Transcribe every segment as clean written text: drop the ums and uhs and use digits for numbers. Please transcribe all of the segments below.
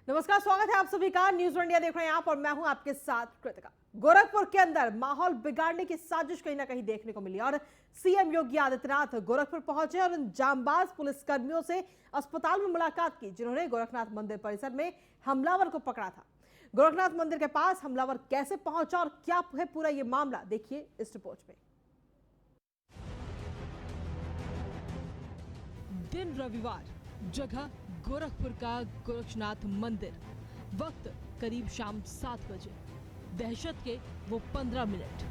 नमस्कार, स्वागत है आप सभी का। न्यूज इंडिया देख रहे हैं आप और मैं हूं आपके साथ कृतिका। गोरखपुर के अंदर माहौल बिगाड़ने की साजिश कहीं ना कहीं देखने को मिली और सीएम योगी आदित्यनाथ गोरखपुर पहुंचे और उन जांबाज पुलिसकर्मियों से अस्पताल में मुलाकात की जिन्होंने गोरखनाथ मंदिर परिसर में हमलावर को पकड़ा था। गोरखनाथ मंदिर के पास हमलावर कैसे पहुंचा और क्या है पूरा ये मामला, देखिए इस रिपोर्ट में। दिन रविवार, जगह गोरखपुर का गोरक्षनाथ मंदिर, वक्त करीब शाम 7 बजे। दहशत के वो 15 मिनट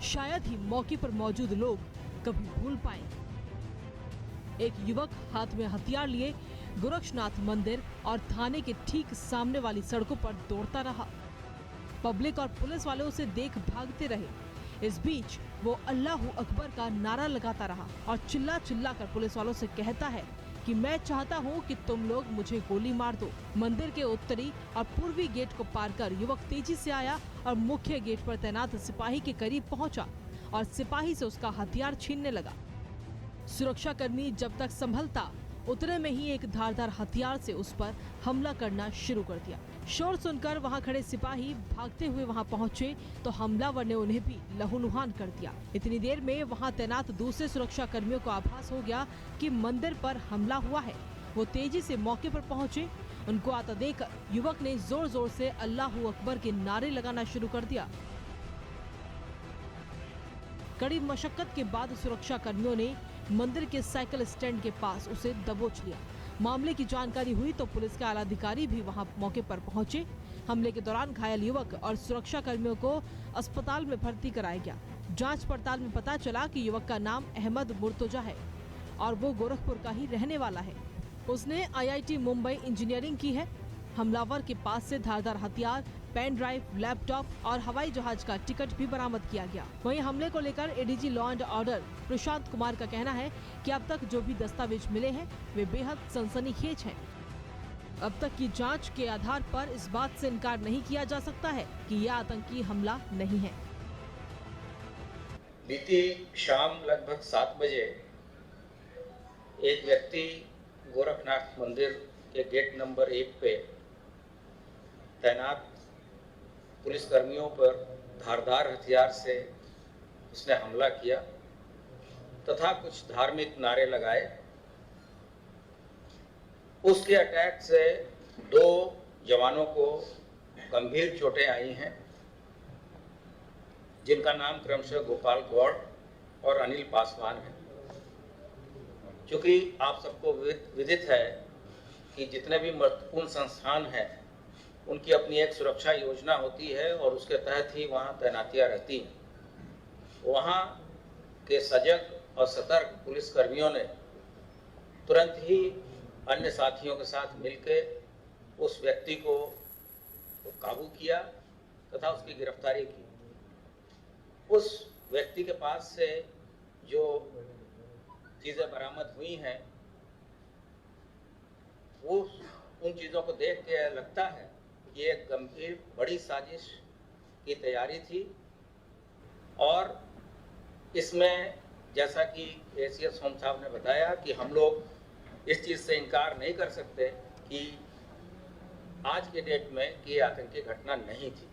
शायद ही मौके पर मौजूद लोग कभी भूल पाएंगे। एक युवक हाथ में हथियार लिए गोरक्षनाथ मंदिर और थाने के ठीक सामने वाली सड़कों पर दौड़ता रहा। पब्लिक और पुलिस वाले उसे देख भागते रहे। इस बीच वो अल्लाहू अकबर का नारा लगाता रहा और चिल्ला चिल्ला कर पुलिस वालों से कहता है कि मैं चाहता हूँ कि तुम लोग मुझे गोली मार दो। मंदिर के उत्तरी और पूर्वी गेट को पार कर युवक तेजी से आया और मुख्य गेट पर तैनात सिपाही के करीब पहुंचा और सिपाही से उसका हथियार छीनने लगा। सुरक्षा कर्मी जब तक संभलता उतने में ही एक धारदार हथियार से उस पर हमला करना शुरू कर दिया। शोर सुनकर वहां खड़े सिपाही भागते हुए वहां पहुंचे तो हमलावर ने उन्हें भी लहूलुहान कर दिया। इतनी देर में वहां तैनात दूसरे सुरक्षा कर्मियों को आभास हो गया कि मंदिर पर हमला हुआ है। वो तेजी से मौके पर पहुंचे। उनको आता देख युवक ने जोर जोर से अल्लाहू अकबर के नारे लगाना शुरू कर दिया। कड़ी मशक्कत के बाद सुरक्षा कर्मियों ने मंदिर के साइकिल स्टैंड के पास उसे दबोच लिया। मामले की जानकारी हुई तो पुलिस के आला अधिकारी भी वहां मौके पर पहुंचे। हमले के दौरान घायल युवक और सुरक्षा कर्मियों को अस्पताल में भर्ती कराया गया। जांच पड़ताल में पता चला कि युवक का नाम अहमद मुर्तजा है और वो गोरखपुर का ही रहने वाला है। उसने IIT मुंबई इंजीनियरिंग की है। हमलावर के पास से धारदार हथियार, पेन ड्राइव, लैपटॉप और हवाई जहाज का टिकट भी बरामद किया गया। वहीं हमले को लेकर ADG law and order Prashant Kumar का कहना है कि अब तक जो भी दस्तावेज मिले हैं वे बेहद सनसनीखेज हैं। अब तक की जांच के आधार पर इस बात से इनकार नहीं किया जा सकता है कि यह आतंकी हमला नहीं है। बीती शाम लगभग 7 बजे एक व्यक्ति गोरखनाथ मंदिर के गेट नंबर 1 पे तैनात पुलिस कर्मियों पर धारदार हथियार से उसने हमला किया तथा कुछ धार्मिक नारे लगाए। उसके अटैक से 2 जवानों को गंभीर चोटें आई हैं, जिनका नाम क्रमशः गोपाल गौड़ और अनिल पासवान है। चूँकि आप सबको विदित है कि जितने भी महत्वपूर्ण संस्थान हैं उनकी अपनी एक सुरक्षा योजना होती है और उसके तहत ही वहाँ तैनातियाँ रहती हैं। वहाँ के सजग और सतर्क पुलिसकर्मियों ने तुरंत ही अन्य साथियों के साथ मिलकर उस व्यक्ति को काबू किया तथा उसकी गिरफ्तारी की। उस व्यक्ति के पास से जो चीज़ें बरामद हुई हैं वो उन चीज़ों को देख के लगता है कि एक गंभीर बड़ी साजिश की तैयारी थी और इसमें जैसा कि ACS होम साहब ने बताया कि हम लोग इस चीज़ से इनकार नहीं कर सकते कि आज के डेट में ये आतंकी घटना नहीं थी।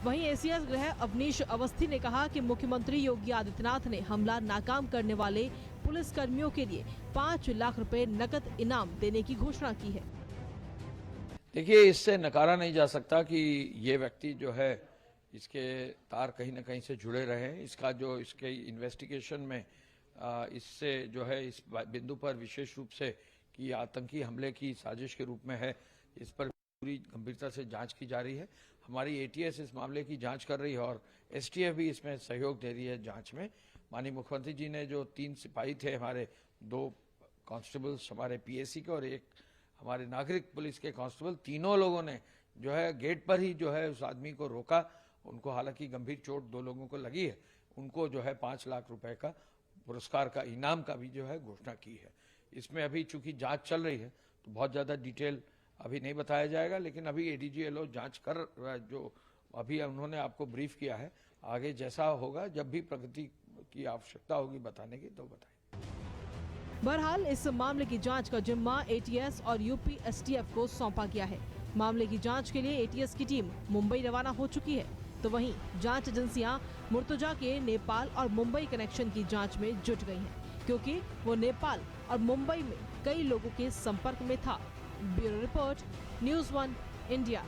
वहीं ACS गृह अवनीश अवस्थी ने कहा कि मुख्यमंत्री योगी आदित्यनाथ ने हमला नाकाम करने वाले पुलिस कर्मियों के लिए 5 लाख रुपए नकद इनाम देने की घोषणा की है। देखिए, इससे नकारा नहीं जा सकता कि ये व्यक्ति जो है इसके तार कहीं ना कहीं से जुड़े रहे हैं। इसका जो इसके इन्वेस्टिगेशन में इससे जो है इस बिंदु पर विशेष रूप से कि आतंकी हमले की साजिश के रूप में है, इस पर पूरी गंभीरता से जांच की जा रही है। हमारी ATS इस मामले की जांच कर रही है और STF भी इसमें सहयोग दे रही है जांच में। माननीय मुख्यमंत्री जी ने जो 3 सिपाही थे हमारे, 2 कांस्टेबल्स हमारे PAC के और 1 हमारे नागरिक पुलिस के कांस्टेबल, तीनों लोगों ने जो है गेट पर ही जो है उस आदमी को रोका। उनको हालांकि गंभीर चोट 2 लोगों को लगी है। उनको जो है 5 लाख रुपए का पुरस्कार का इनाम का भी जो है घोषणा की है। इसमें अभी चूंकि जांच चल रही है तो बहुत ज़्यादा डिटेल अभी नहीं बताया जाएगा, लेकिन अभी ADG LO जांच कर जो अभी उन्होंने आपको ब्रीफ किया है। आगे जैसा होगा, जब भी प्रगति की आवश्यकता होगी बताने की तो बताएं। बहरहाल इस मामले की जांच का जिम्मा एटीएस और यूपी एसटीएफ को सौंपा गया है। मामले की जांच के लिए एटीएस की टीम मुंबई रवाना हो चुकी है, तो वहीं जांच एजेंसियां मुर्तजा के नेपाल और मुंबई कनेक्शन की जांच में जुट गई हैं, क्योंकि वो नेपाल और मुंबई में कई लोगों के संपर्क में था। Bureau report, news 1 India.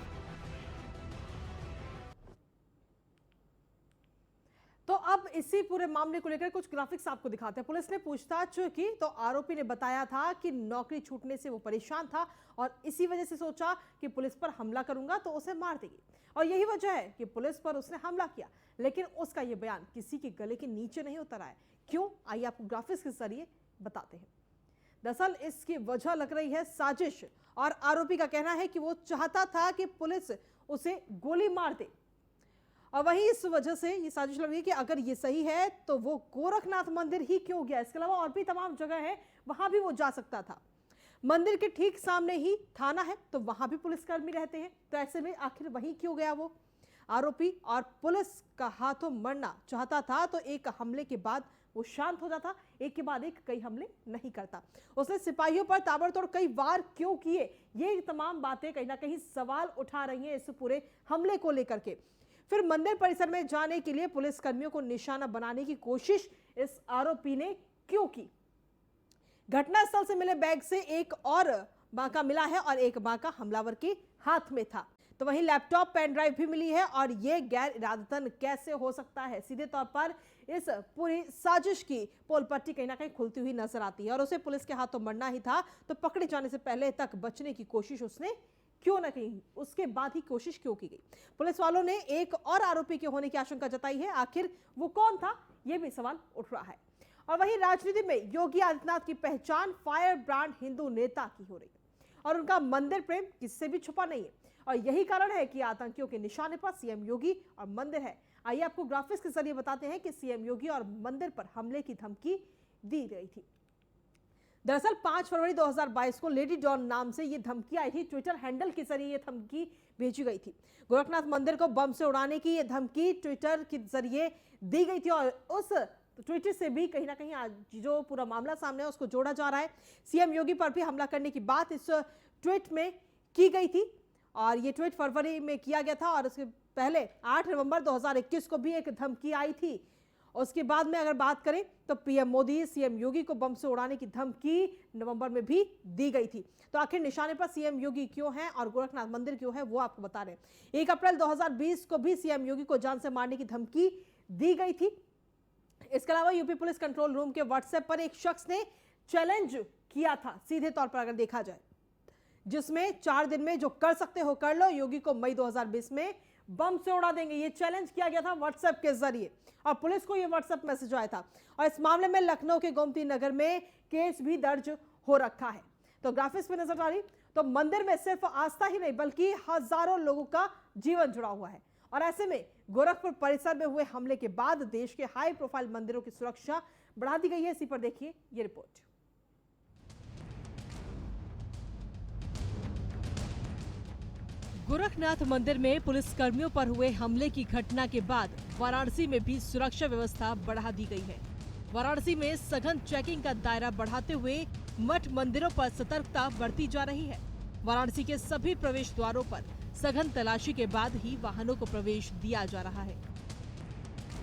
तो अब इसी पूरे मामले को लेकर कुछ ग्राफिक्स आपको दिखाते हैं। पुलिस ने पूछताछ की तो आरोपी ने बताया था कि नौकरी छूटने से वो परेशान था और इसी वजह से सोचा कि पुलिस पर हमला करूंगा तो उसे मार देगी, और यही वजह है कि पुलिस पर उसने हमला किया। लेकिन उसका ये बयान किसी के गले के नीचे नहीं उतर आया। क्यों, आइए आपको ग्राफिक्स के जरिए बताते हैं। दरअसल इसकी वजह लग रही है साजिश, और आरोपी का कहना है कि वो चाहता था कि पुलिस उसे गोली मार दे, और वहीं इस वजह से ये साजिश लग रही है कि अगर ये सही है तो वो गोरखनाथ मंदिर ही क्यों गया। इसके अलावा और भी तमाम जगह है, वहां भी वो जा सकता था। मंदिर के ठीक सामने ही थाना है, तो वहां भी पुलिसकर्मी रहते हैं, तो ऐसे में आखिर वहीं क्यों गया वो। आरोपी और पुलिस का हाथों मरना चाहता था तो एक हमले के बाद वो शांत हो जाता, एक के बाद एक कई हमले नहीं करता। उसने सिपाहियों पर ताबड़तोड़ कई वार क्यों किए, ये तमाम बातें कहीं ना कहीं सवाल उठा रही हैं इस पूरे हमले को लेकर के। फिर मंदिर परिसर में जाने के लिए पुलिस कर्मियों को निशाना बनाने की कोशिश इस आरोपी ने क्यों की। घटनास्थल से मिले बैग से एक और बांका मिला है और एक बांका हमलावर के हाथ में था। तो वहीं लैपटॉप, पेन ड्राइव भी मिली है, और ये गैर इरादतन कैसे हो सकता है। सीधे तौर पर इस पूरी साजिश की पोल पट्टी कहीं ना कहीं खुलती हुई नजर आती है, और उसे पुलिस के हाथों मरना ही था तो पकड़े जाने से पहले तक बचने की कोशिश उसने क्यों न की, उसके बाद ही कोशिश क्यों की गई। पुलिस वालों ने एक और आरोपी के होने की आशंका जताई है, आखिर वो कौन था, यह भी सवाल उठ रहा है। और वहीं राजनीति में योगी आदित्यनाथ की पहचान फायर ब्रांड हिंदू नेता की हो रही है, और उनका मंदिर प्रेम किससे भी छुपा नहीं है, और यही कारण है कि आतंकियों के निशाने पर सीएम योगी और मंदिर है। आइए आपको ग्राफिक्स के जरिए बताते हैं कि सीएम योगी और मंदिर पर हमले की धमकी दी गई थी। दरअसल 5 फरवरी 2022 को लेडी डॉन नाम से ये धमकी आई थी। ट्विटर हैंडल के जरिए ये धमकी भेजी गई थी। गोरखनाथ मंदिर को बम से उड़ाने की ये धमकी ट्विटर के जरिए दी गई थी, और उस ट्विटर से भी कहीं ना कहीं आज जो पूरा मामला सामने है उसको जोड़ा जा रहा है। सीएम योगी पर भी हमला करने की बात इस ट्वीट में की गई थी, और ये ट्वीट फरवरी में किया गया था, और उसके पहले 8 नवंबर 2021 को भी एक धमकी आई थी। उसके बाद में अगर बात करें तो पीएम मोदी सीएम योगी को बम से उड़ाने की धमकी नवंबर में भी दी गई थी। तो आखिर निशाने पर सीएम योगी क्यों हैं और गोरखनाथ मंदिर क्यों है, वो आपको बता रहे हैं। 1 अप्रैल 2020 को भी सीएम योगी को जान से मारने की धमकी दी गई थी। इसके अलावा यूपी पुलिस कंट्रोल रूम के व्हाट्सएप पर एक शख्स ने चैलेंज किया था, सीधे तौर पर अगर देखा जाए, जिसमें 4 दिन में जो कर सकते हो कर लो, योगी को मई 2020 में बम से उड़ा देंगे, ये चैलेंज किया गया था व्हाट्सएप के जरिए, और पुलिस को ये व्हाट्सएप मैसेज आया था। और इस मामले में लखनऊ के गोमती नगर में केस भी दर्ज हो रखा है। तो ग्राफिक्स पे नजर आ रही, तो मंदिर में सिर्फ आस्था ही नहीं बल्कि हजारों लोगों का जीवन जुड़ा हुआ है, और ऐसे में गोरखपुर परिसर में हुए हमले के बाद देश के हाई प्रोफाइल मंदिरों की सुरक्षा बढ़ा दी गई है। इसी पर देखिए ये रिपोर्ट। गोरखनाथ मंदिर में पुलिस कर्मियों पर हुए हमले की घटना के बाद वाराणसी में भी सुरक्षा व्यवस्था बढ़ा दी गई है। वाराणसी में सघन चेकिंग का दायरा बढ़ाते हुए मठ मंदिरों पर सतर्कता बढ़ती जा रही है। वाराणसी के सभी प्रवेश द्वारों पर सघन तलाशी के बाद ही वाहनों को प्रवेश दिया जा रहा है।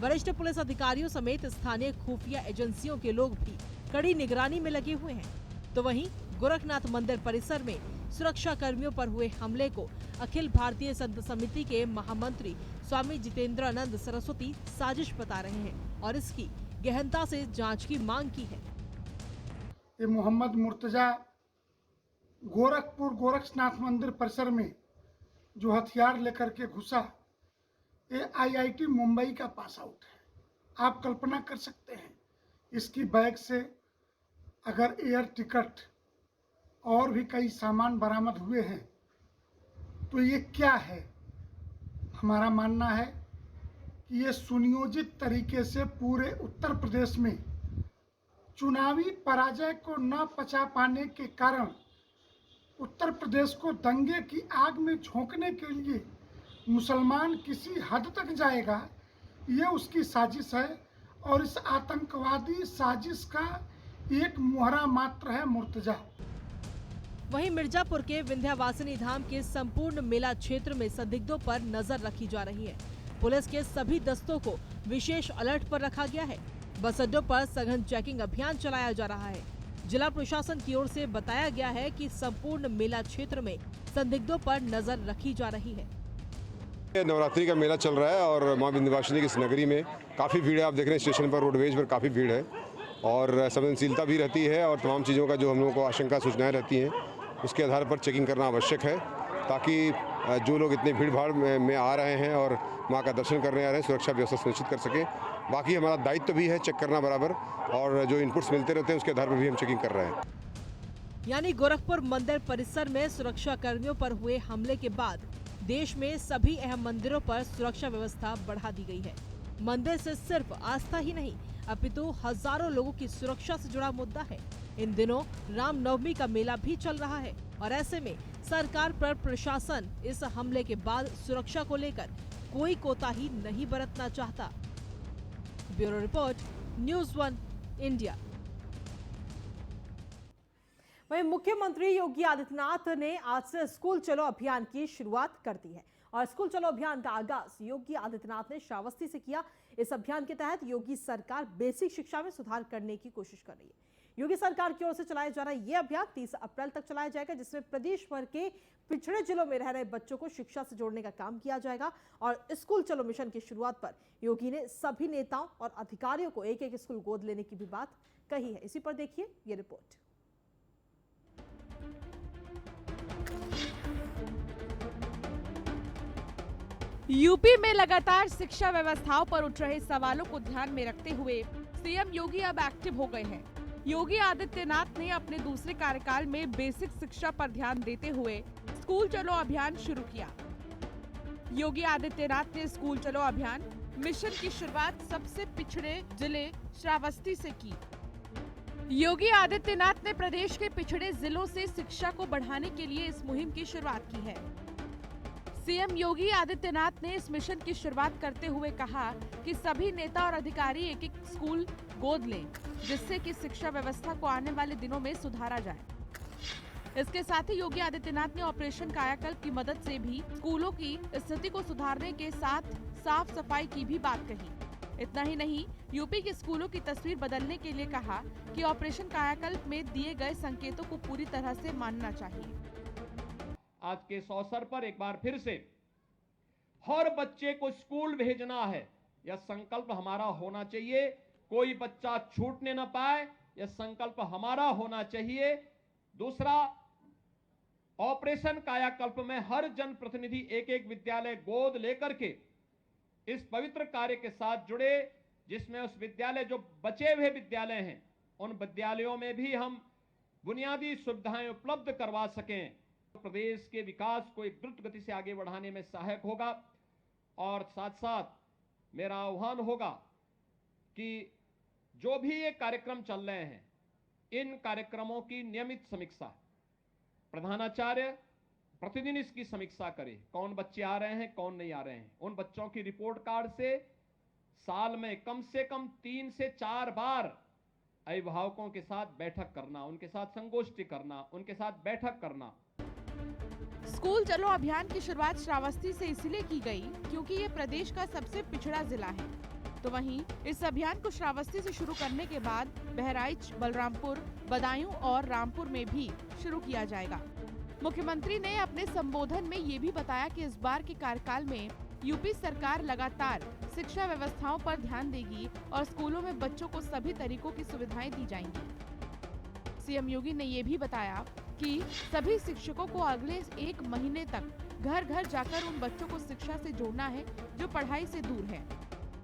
वरिष्ठ पुलिस अधिकारियों समेत स्थानीय खुफिया एजेंसियों के लोग भी कड़ी निगरानी में लगे हुए हैं। तो वहीं गोरखनाथ मंदिर परिसर में सुरक्षा कर्मियों पर हुए हमले को अखिल भारतीय संत समिति के महामंत्री स्वामी जितेंद्रानंद सरस्वती साजिश बता रहे हैं और इसकी गहनता से जांच की मांग की है। ये मोहम्मद मुर्तजा गोरखपुर गोरखनाथ मंदिर परिसर में जो हथियार लेकर के घुसा, ये आईआईटी मुंबई का पास आउट है। आप कल्पना कर सकते हैं इसकी बैग से अगर एयर टिकट और भी कई सामान बरामद हुए हैं तो ये क्या है। हमारा मानना है कि ये सुनियोजित तरीके से पूरे उत्तर प्रदेश में चुनावी पराजय को न पचा पाने के कारण उत्तर प्रदेश को दंगे की आग में झोंकने के लिए मुसलमान किसी हद तक जाएगा, ये उसकी साजिश है। और इस आतंकवादी साजिश का एक मुहरा मात्र है मुर्तजा। वहीं मिर्जापुर के विंध्यावासिनी धाम के संपूर्ण मेला क्षेत्र में संदिग्धों पर नजर रखी जा रही है। पुलिस के सभी दस्तों को विशेष अलर्ट पर रखा गया है। बस अड्डों पर सघन चेकिंग अभियान चलाया जा रहा है। जिला प्रशासन की ओर से बताया गया है कि संपूर्ण मेला क्षेत्र में संदिग्धों पर नजर रखी जा रही है। नवरात्रि का मेला चल रहा है और मां विंध्यवासिनी की इस नगरी में काफ़ी भीड़ है। आप देख रहे हैं स्टेशन पर, रोडवेज पर काफ़ी भीड़ है और संवेदनशीलता भी रहती है और तमाम चीज़ों का जो हम लोगों को आशंका सूचनाएं रहती हैं उसके आधार पर चेकिंग करना आवश्यक है, ताकि जो लोग इतनी भीड़ भाड़ में आ रहे हैं और माँ का दर्शन करने आ रहे हैं सुरक्षा व्यवस्था सुनिश्चित कर सकें। बाकी हमारा दायित्व भी है चेक करना बराबर, और जो इनपुट्स मिलते रहते हैं उसके आधार पर भी हम चेकिंग कर रहे हैं। यानी गोरखपुर मंदिर परिसर में सुरक्षा कर्मियों पर हुए हमले के बाद देश में सभी अहम मंदिरों पर सुरक्षा व्यवस्था बढ़ा दी गई है। मंदिर से सिर्फ आस्था ही नहीं अपितु हजारों लोगों की सुरक्षा से जुड़ा मुद्दा है। इन दिनों रामनवमी का मेला भी चल रहा है और ऐसे में सरकार पर प्रशासन इस हमले के बाद सुरक्षा को लेकर कोई कोताही नहीं बरतना चाहता। Bureau report, news 1 India. वहीं मुख्यमंत्री योगी आदित्यनाथ ने आज से स्कूल चलो अभियान की शुरुआत कर दी है और स्कूल चलो अभियान का आगाज योगी आदित्यनाथ ने श्रावस्ती से किया। इस अभियान के तहत योगी सरकार बेसिक शिक्षा में सुधार करने की कोशिश कर रही है। योगी सरकार की ओर से चलाया जा रहा यह अभियान 30 अप्रैल तक चलाया जाएगा, जिसमें प्रदेश भर के पिछड़े जिलों में रह रहे बच्चों को शिक्षा से जोड़ने का काम किया जाएगा। और स्कूल चलो मिशन की शुरुआत पर योगी ने सभी नेताओं और अधिकारियों को एक एक स्कूल गोद लेने की भी बात कही है। इसी पर देखिए ये रिपोर्ट। यूपी में लगातार शिक्षा व्यवस्थाओं पर उठ रहे सवालों को ध्यान में रखते हुए सीएम योगी अब एक्टिव हो गए हैं। योगी आदित्यनाथ ने अपने दूसरे कार्यकाल में बेसिक शिक्षा पर ध्यान देते हुए स्कूल चलो अभियान शुरू किया। योगी आदित्यनाथ ने स्कूल चलो अभियान मिशन की शुरुआत सबसे पिछड़े जिले श्रावस्ती से की। योगी आदित्यनाथ ने प्रदेश के पिछड़े जिलों से शिक्षा को बढ़ाने के लिए इस मुहिम की शुरुआत की है। सीएम योगी आदित्यनाथ ने इस मिशन की शुरुआत करते हुए कहा कि सभी नेता और अधिकारी एक एक स्कूल गोद लें, जिससे कि शिक्षा व्यवस्था को आने वाले दिनों में सुधारा जाए। इसके साथ ही योगी आदित्यनाथ ने ऑपरेशन कायाकल्प की मदद से भी स्कूलों की स्थिति को सुधारने के साथ साफ सफाई की भी बात कही। इतना ही नहीं, यूपी के स्कूलों की तस्वीर बदलने के लिए कहा कि ऑपरेशन कायाकल्प में दिए गए संकेतों को पूरी तरह से मानना चाहिए। आज के इस अवसर पर एक बार फिर से हर बच्चे को स्कूल भेजना है, यह संकल्प हमारा होना चाहिए। कोई बच्चा छूटने न पाए, यह संकल्प हमारा होना चाहिए। दूसरा, ऑपरेशन कायाकल्प में हर जनप्रतिनिधि एक एक विद्यालय गोद लेकर के इस पवित्र कार्य के साथ जुड़े, जिसमें उस विद्यालय जो बचे हुए विद्यालय हैं उन विद्यालयों में भी हम बुनियादी सुविधाएं उपलब्ध करवा सकें। प्रदेश के विकास को एक द्रुत गति से आगे बढ़ाने में सहायक होगा। और साथ साथ मेरा आह्वान होगा कि जो भी ये कार्यक्रम चल रहे हैं, इन कार्यक्रमों की नियमित समीक्षा, प्रधानाचार्य प्रतिदिन इसकी समीक्षा करे। कौन बच्चे आ रहे हैं, कौन नहीं आ रहे हैं। उन बच्चों की रिपोर्ट कार्ड से साल में कम से कम 3 से 4 बार अभिभावकों के साथ बैठक करना, उनके साथ संगोष्ठी करना, उनके साथ बैठक करना। स्कूल चलो अभियान की शुरुआत श्रावस्ती से इसलिए की गई क्योंकि ये प्रदेश का सबसे पिछड़ा जिला है। तो वहीं इस अभियान को श्रावस्ती से शुरू करने के बाद बहराइच, बलरामपुर, बदायूं और रामपुर में भी शुरू किया जाएगा। मुख्यमंत्री ने अपने संबोधन में ये भी बताया कि इस बार के कार्यकाल में यूपी सरकार लगातार शिक्षा व्यवस्थाओं पर ध्यान देगी और स्कूलों में बच्चों को सभी तरीकों की सुविधाएं दी जाएंगी। सीएम योगी ने ये भी बताया कि सभी शिक्षकों को अगले 1 महीने तक घर घर जाकर उन बच्चों को शिक्षा से जोड़ना है जो पढ़ाई से दूर हैं।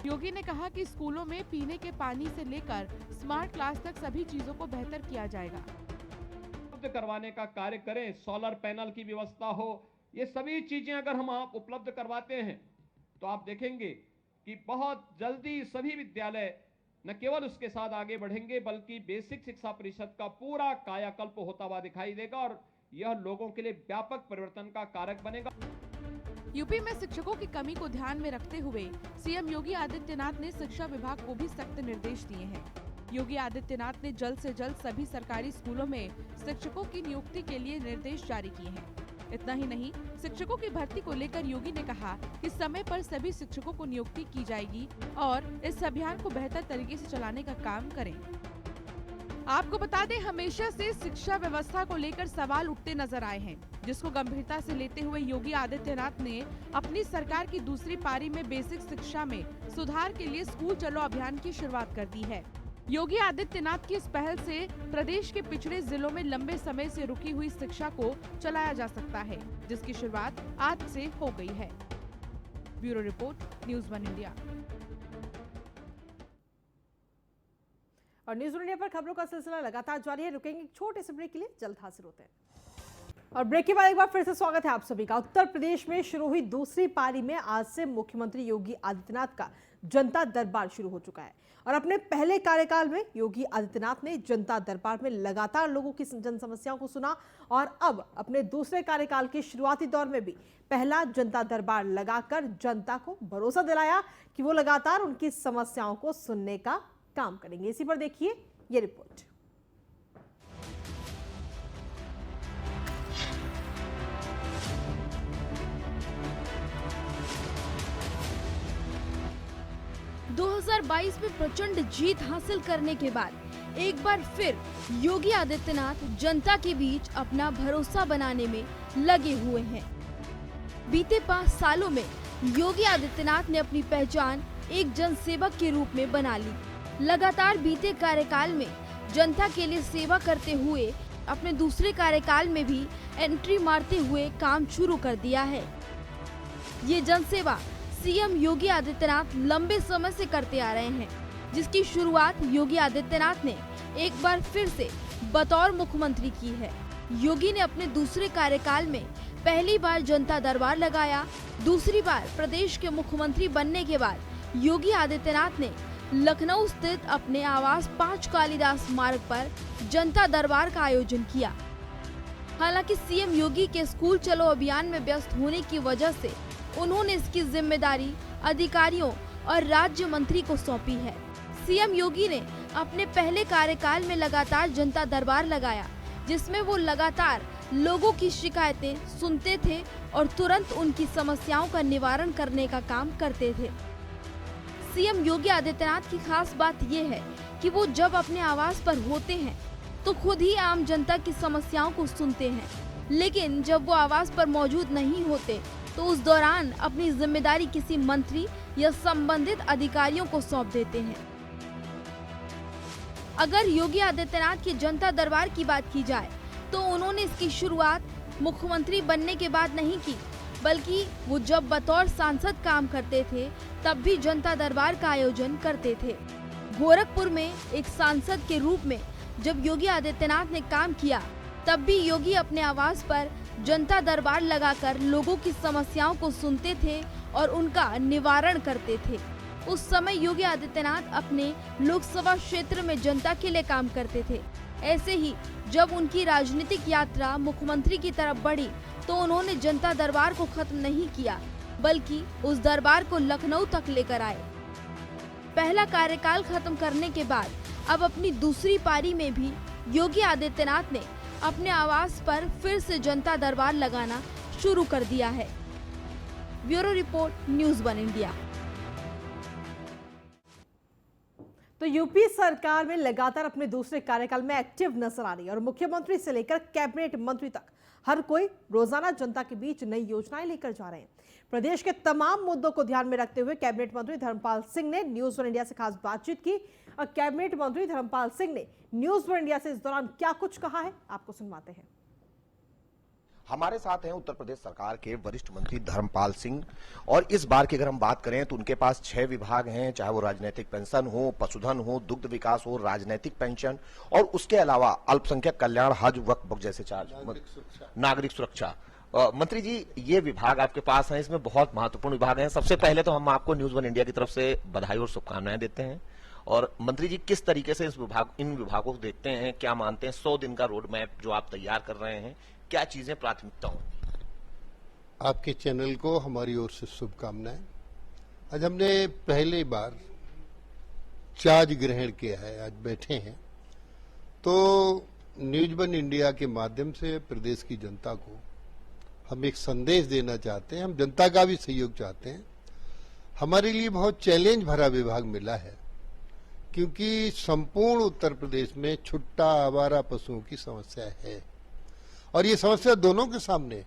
योगी ने कहा कि स्कूलों में पीने के पानी से लेकर स्मार्ट क्लास तक सभी चीजों को बेहतर किया जाएगा। उपलब्ध करवाने का कार्य करें, सोलर पैनल की व्यवस्था हो, ये सभी चीजें अगर हम आप उपलब्ध करवाते हैं तो आप देखेंगे कि बहुत जल्दी सभी विद्यालय न केवल उसके साथ आगे बढ़ेंगे बल्कि बेसिक शिक्षा परिषद का पूरा कायाकल्प होता हुआ दिखाई देगा और यह लोगों के लिए व्यापक परिवर्तन का कारक बनेगा। यूपी में शिक्षकों की कमी को ध्यान में रखते हुए सीएम योगी आदित्यनाथ ने शिक्षा विभाग को भी सख्त निर्देश दिए हैं। योगी आदित्यनाथ ने जल्द से जल्द सभी सरकारी स्कूलों में शिक्षकों की नियुक्ति के लिए निर्देश जारी किए हैं। इतना ही नहीं, शिक्षकों की भर्ती को लेकर योगी ने कहा कि समय पर सभी शिक्षकों को नियुक्ति की जाएगी और इस अभियान को बेहतर तरीके से चलाने का काम करें। आपको बता दें, हमेशा से शिक्षा व्यवस्था को लेकर सवाल उठते नजर आए हैं, जिसको गंभीरता से लेते हुए योगी आदित्यनाथ ने अपनी सरकार की दूसरी पारी में बेसिक शिक्षा में सुधार के लिए स्कूल चलो अभियान की शुरुआत कर दी है। योगी आदित्यनाथ की इस पहल से प्रदेश के पिछड़े जिलों में लंबे समय से रुकी हुई शिक्षा को चलाया जा सकता है, जिसकी शुरुआत आज से हो गई है। Bureau report, news 1 India. और न्यूज़ 1 इंडिया पर खबरों का सिलसिला लगातार जारी है। रुकेंगे एक छोटे से ब्रेक के लिए, जल्द हाजिर होते हैं। और ब्रेक के बाद एक बार फिर से स्वागत है आप सभी का। उत्तर प्रदेश में शुरू हुई दूसरी पारी में आज से मुख्यमंत्री योगी आदित्यनाथ का जनता दरबार शुरू हो चुका है और अपने पहले कार्यकाल में योगी आदित्यनाथ ने जनता दरबार में लगातार लोगों की जन समस्याओं को सुना और अब अपने दूसरे कार्यकाल के शुरुआती दौर में भी पहला जनता दरबार लगाकर जनता को भरोसा दिलाया कि वो लगातार उनकी समस्याओं को सुनने का काम करेंगे। इसी पर देखिए ये रिपोर्ट। में प्रचंड जीत हासिल करने के बाद एक बार फिर योगी आदित्यनाथ जनता के बीच अपना भरोसा बनाने में लगे हुए हैं। बीते 5 सालों में योगी आदित्यनाथ ने अपनी पहचान एक जनसेवक के रूप में बना ली। लगातार बीते कार्यकाल में जनता के लिए सेवा करते हुए अपने दूसरे कार्यकाल में भी एंट्री मारते हुए काम शुरू कर दिया है। ये जनसेवा सीएम योगी आदित्यनाथ लंबे समय से करते आ रहे हैं, जिसकी शुरुआत योगी आदित्यनाथ ने एक बार फिर से बतौर मुख्यमंत्री की है। योगी ने अपने दूसरे कार्यकाल में पहली बार जनता दरबार लगाया। दूसरी बार प्रदेश के मुख्यमंत्री बनने के बाद योगी आदित्यनाथ ने लखनऊ स्थित अपने आवास 5 कालिदास मार्ग पर जनता दरबार का आयोजन किया। हालांकि सीएम योगी के स्कूल चलो अभियान में व्यस्त होने की वजह से उन्होंने इसकी जिम्मेदारी अधिकारियों और राज्य मंत्री को सौंपी है। सीएम योगी ने अपने पहले कार्यकाल में लगातार जनता दरबार लगाया, जिसमें वो लगातार लोगों की शिकायतें सुनते थे और तुरंत उनकी समस्याओं का निवारण करने का काम करते थे। सीएम योगी आदित्यनाथ की खास बात ये है कि वो जब अपने आवास पर होते हैं तो खुद ही आम जनता की समस्याओं को सुनते हैं, लेकिन जब वो आवास पर मौजूद नहीं होते तो उस दौरान अपनी जिम्मेदारी किसी मंत्री या संबंधित अधिकारियों को सौंप देते हैं। अगर योगी आदित्यनाथ की जनता दरबार की बात की जाए तो उन्होंने इसकी शुरुआत मुख्यमंत्री बनने के बाद नहीं की, बल्कि वो जब बतौर सांसद काम करते थे तब भी जनता दरबार का आयोजन करते थे। गोरखपुर में एक सांसद के रूप में जब योगी आदित्यनाथ ने काम किया तब भी योगी अपने आवास पर जनता दरबार लगाकर लोगों की समस्याओं को सुनते थे और उनका निवारण करते थे। उस समय योगी आदित्यनाथ अपने लोकसभा क्षेत्र में जनता के लिए काम करते थे। ऐसे ही जब उनकी राजनीतिक यात्रा मुख्यमंत्री की तरफ बढ़ी तो उन्होंने जनता दरबार को खत्म नहीं किया, बल्कि उस दरबार को लखनऊ तक लेकर आए। पहला कार्यकाल खत्म करने के बाद अब अपनी दूसरी पारी में भी योगी आदित्यनाथ ने अपने आवास पर फिर से जनता दरबार लगाना शुरू कर दिया है। Bureau report, news 1 India. तो यूपी सरकार में लगातार अपने दूसरे कार्यकाल में एक्टिव नजर आ रही है और मुख्यमंत्री से लेकर कैबिनेट मंत्री तक हर कोई रोजाना जनता के बीच नई योजनाएं लेकर जा रहे हैं। प्रदेश के तमाम मुद्दों को ध्यान में रखते हुए कैबिनेट मंत्री धर्मपाल सिंह ने न्यूज़ 1 इंडिया से खास बातचीत की और कैबिनेट मंत्री धर्मपाल सिंह ने न्यूज़ 1 इंडिया से इस दौरान क्या कुछ कहा है, आपको सुनवाते हैं। हमारे साथ हैं उत्तर प्रदेश सरकार के वरिष्ठ मंत्री धर्मपाल सिंह, और इस बार की अगर हम बात करें तो उनके पास 6 विभाग हैं, चाहे वो राजनीतिक पेंशन हो, पशुधन हो, दुग्ध विकास हो, राजनीतिक पेंशन और उसके अलावा अल्पसंख्यक कल्याण, हज, वक्फ जैसे 4 नागरिक सुरक्षा। मंत्री जी, ये विभाग आपके पास हैं, इसमें बहुत महत्वपूर्ण विभाग हैं। सबसे पहले तो हम आपको न्यूज़ 1 इंडिया की तरफ से बधाई और शुभकामनाएं देते हैं। और मंत्री जी, किस तरीके से इन विभागों को देखते हैं, क्या मानते हैं 100 दिन का रोड मैप जो आप तैयार कर रहे हैं, क्या चीजें प्राथमिकता होंगी? आपके चैनल को हमारी ओर से शुभकामनाएं। आज हमने पहली बार चार्ज ग्रहण किया है, आज बैठे हैं, तो न्यूज वन इंडिया के माध्यम से प्रदेश की जनता को हम एक संदेश देना चाहते हैं। हम जनता का भी सहयोग चाहते हैं। हमारे लिए बहुत चैलेंज भरा विभाग मिला है, क्योंकि संपूर्ण उत्तर प्रदेश में छुट्टा आवारा पशुओं की समस्या है, और ये समस्या दोनों के सामने है।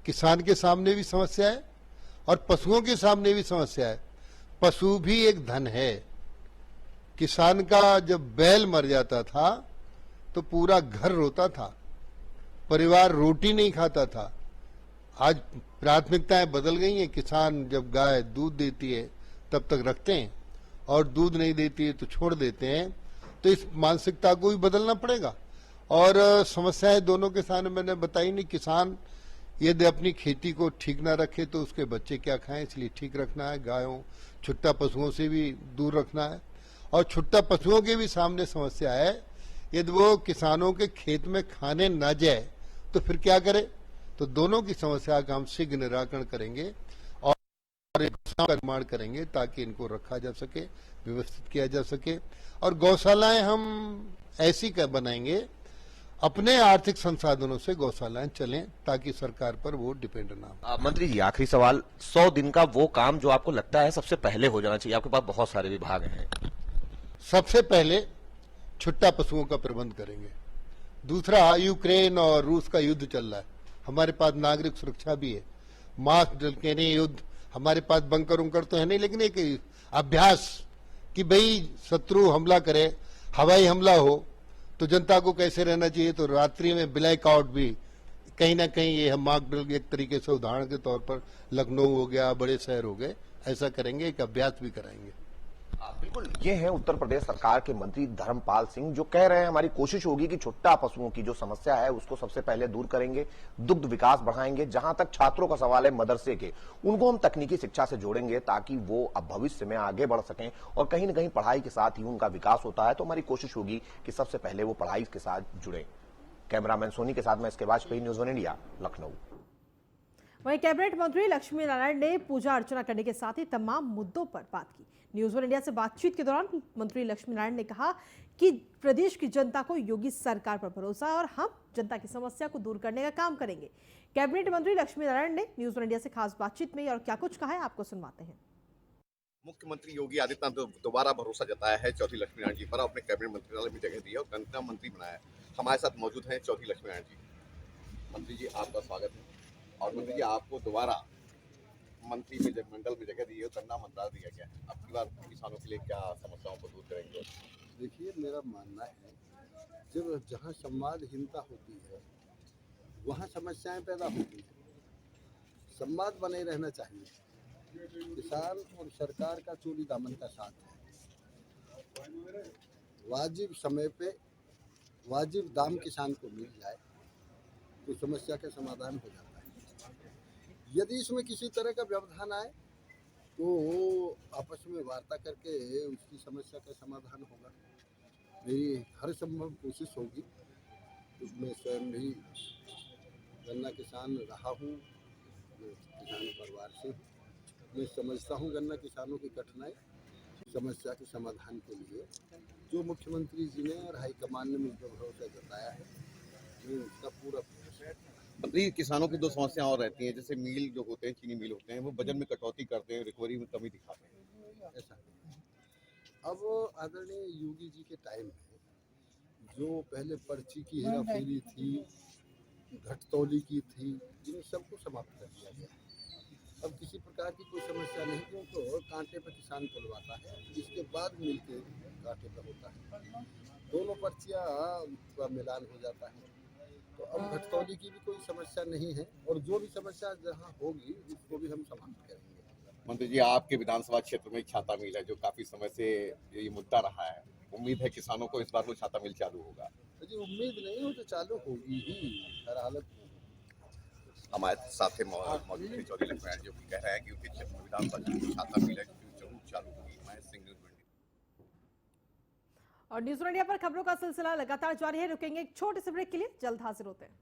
किसान के सामने भी समस्या है और पशुओं के सामने भी समस्या है। पशु भी एक धन है। किसान का जब बैल मर जाता था तो पूरा घर रोता था, परिवार रोटी नहीं खाता था। आज प्राथमिकताएं बदल गई हैं। किसान जब गाय दूध देती है तब तक रखते हैं, और दूध नहीं देती है तो छोड़ देते हैं। तो इस मानसिकता को भी बदलना पड़ेगा। और समस्याएं दोनों के सामने मैंने बताई नहीं। किसान यदि अपनी खेती को ठीक ना रखे तो उसके बच्चे क्या खाएं, इसलिए ठीक रखना है। गायों छुट्टा पशुओं से भी दूर रखना है। और छुट्टा पशुओं के भी सामने समस्या है, यदि वो किसानों के खेत में खाने ना जाए तो फिर क्या करे। तो दोनों की समस्या का हम शीघ्र निराकरण करेंगे और एक का निर्माण करेंगे ताकि इनको रखा जा सके, व्यवस्थित किया जा सके। और गौशालाएं हम ऐसी बनाएंगे, अपने आर्थिक संसाधनों से गौशालाएं चलें, ताकि सरकार पर वो डिपेंड ना हो। मंत्री जी, आखिरी सवाल, 100 दिन का वो काम जो आपको लगता है सबसे पहले हो जाना चाहिए? आपके पास बहुत सारे विभाग हैं। सबसे पहले छुट्टा पशुओं का प्रबंध करेंगे। दूसरा, यूक्रेन और रूस का युद्ध चल रहा है, हमारे पास नागरिक सुरक्षा भी है। मास डलकेने युद्ध, हमारे पास बंकर उंकर तो है नहीं, लेकिन एक अभ्यास कि भाई शत्रु हमला करे, हवाई हमला हो तो जनता को कैसे रहना चाहिए। तो रात्रि में ब्लैकआउट भी कहीं ना कहीं ये हम मार्क ड्रिल एक तरीके से उदाहरण के तौर पर लखनऊ हो गया, बड़े शहर हो गए, ऐसा करेंगे, एक अभ्यास भी कराएंगे। बिल्कुल, ये है उत्तर प्रदेश सरकार के मंत्री धर्मपाल सिंह, जो कह रहे हैं हमारी कोशिश होगी कि छुट्टा पशुओं की जो समस्या है उसको सबसे पहले दूर करेंगे, दुग्ध विकास बढ़ाएंगे। जहां तक छात्रों का सवाल है मदरसे के, उनको हम तकनीकी शिक्षा से जोड़ेंगे ताकि वो अब भविष्य में आगे बढ़ सकें, और कहीं ना कहीं पढ़ाई के साथ ही उनका विकास होता है। तो हमारी कोशिश होगी कि सबसे पहले वो पढ़ाई के साथ जुड़े। कैमरामैन सोनी के साथ मैं इसके Vajpayee, news one India, Lucknow. वहीं कैबिनेट मंत्री लक्ष्मी नारायण ने पूजा अर्चना करने के साथ ही तमाम मुद्दों पर बात की। न्यूज़ वन इंडिया से बातचीत के दौरान मंत्री लक्ष्मी नारायण ने कहा कि प्रदेश की जनता को योगी सरकार पर भरोसा है और हम जनता की समस्या को दूर करने का काम करेंगे। कैबिनेट मंत्री लक्ष्मी नारायण ने न्यूज़ वन इंडिया से खास बातचीत में और क्या कुछ कहा है, आपको सुनवाते हैं। मुख्यमंत्री योगी आदित्यनाथ दोबारा भरोसा जताया है चौधरी लक्ष्मी नारायण जी पर, अपने कैबिनेट मंत्रालय में जगह दी है और कैबिनेट मंत्री बनाया है। हमारे साथ मौजूद हैं चौधरी लक्ष्मी नारायण जी। मंत्री जी, आपका स्वागत है। और मंत्री जी, आपको दोबारा मंत्री में मंडल में जगह दी है, गन्ना मंत्रालय दिया गया है। अब की बार किसानों के लिए क्या समस्याओं को दूर करेंगे? देखिए, मेरा मानना है जब जहाँ संवादहीनता होती है वहाँ समस्याएं पैदा होती हैं। संवाद बने रहना चाहिए। किसान और सरकार का चोली दामन का साथ है। वाजिब समय पे वाजिब दाम किसान को मिल जाए तो समस्या का समाधान हो जाता है। यदि इसमें किसी तरह का व्यवधान आए तो आपस में वार्ता करके उसकी समस्या का समाधान होगा। मेरी हर संभव कोशिश होगी। मैं स्वयं भी गन्ना किसान रहा हूँ, मैं किसान परिवार से मैं समझता हूँ गन्ना किसानों की कठिनाई। समस्या के समाधान के लिए जो मुख्यमंत्री जी ने और हाईकमान ने मुझ पर भरोसा जताया है, मैं उसका पूरा मंत्री, किसानों की दो समस्या और रहती हैं, जैसे मिल जो होते हैं, चीनी मिल होते हैं, वो वजन में कटौती करते हैं, रिकवरी में कमी दिखाते हैं। ऐसा अब आदरणीय योगी जी के टाइम में जो पहले पर्ची की हेराफेरी थी, घटतौली की थी, इन सबको समाप्त कर दिया गया। अब किसी प्रकार की कोई समस्या नहीं, क्योंकि कांटे पर किसान तुलवाता है, इसके बाद मिल के कांटे पर होता है। दोनों पर्चियाँ का मिलान हो जाता है। तो अब घटतौली की भी कोई समस्या नहीं है, और जो भी समस्या जहाँ होगी उसको भी हम समाप्त करेंगे। मंत्री जी, आपके विधानसभा क्षेत्र में छाता मिल है जो काफी समय से ये मुद्दा रहा है, उम्मीद है किसानों को इस बार वो छाता मिल चालू होगा? जी, उम्मीद नहीं हो तो चालू होगी ही हर हालत। हमारे साथ मौजूद थे चौधरी लक्ष्मी नारायण जी, कह रहे हैं कि उनके क्षेत्र में विधानसभा क्षेत्र में छाता मिल है जरूर चालू होगी। मैं सिंह, न्यूज़ वन। और न्यूज़ वन इंडिया पर खबरों का सिलसिला लगातार जारी है। रुकेंगे एक छोटे से ब्रेक के लिए, जल्द हाजिर होते हैं।